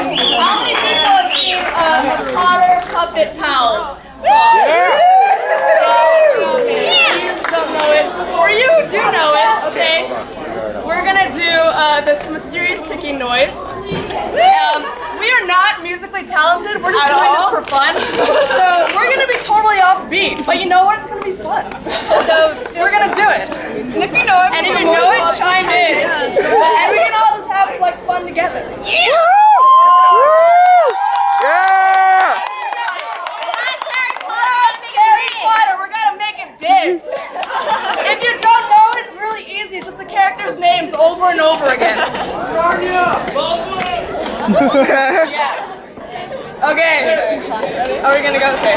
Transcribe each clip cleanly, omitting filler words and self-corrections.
How many people have seen the Potter Puppet Pals? Yeah. You don't know it. For you who do know it, okay? We're gonna do this mysterious ticking noise. We are not musically talented. We're just doing this for fun. So we're gonna be totally offbeat, but you know what? It's gonna be fun. So we're gonna do it. And if you know it, chime in. And we can all just have like fun together. Yeah. Yeah! Harry Potter, we're gonna make it big. If you don't know it, it's really easy. It's just the characters' names over and over again. Yeah. Okay. Are we gonna go? Okay.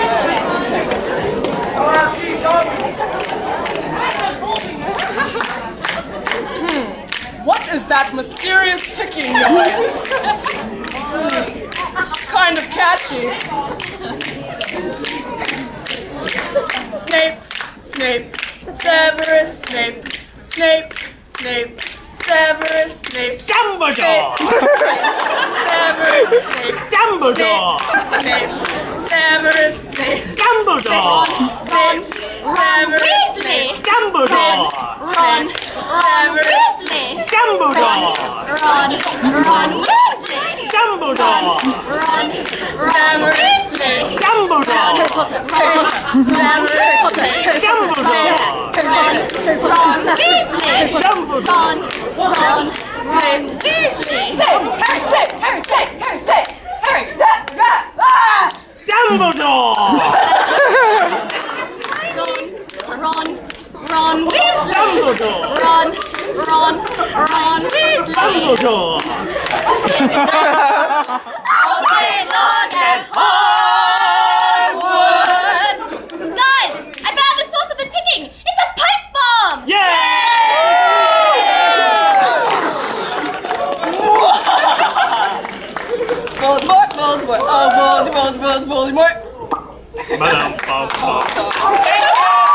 What is that mysterious ticking noise? Kind of catchy. Snape, Snape, Severus Snape, Snape, Snape, Severus Snape, Dumbledore! Severus Snape, Dumbledore! Snape, Severus Snape, Dumbledore! Snape, Severus Snape, Dumbledore! Ron, Severus Snape, Dumbledore! Ron, Weasley, Dumbledore! Ron, Severus Snape, Dumbledore! Severus Snape, Dumbledore! Ron, Weasley, Dumbledore! Ron, Snape, Weasley, Harry, Dumbledore! Ron Weasley, Dumbledore! Ron Weasley, Dumbledore! all day long at Hogwarts. Guys, I found the source of the ticking. It's a pipe bomb. Yeah! Voldemort. Oh, Voldemort. Madam, Thank you.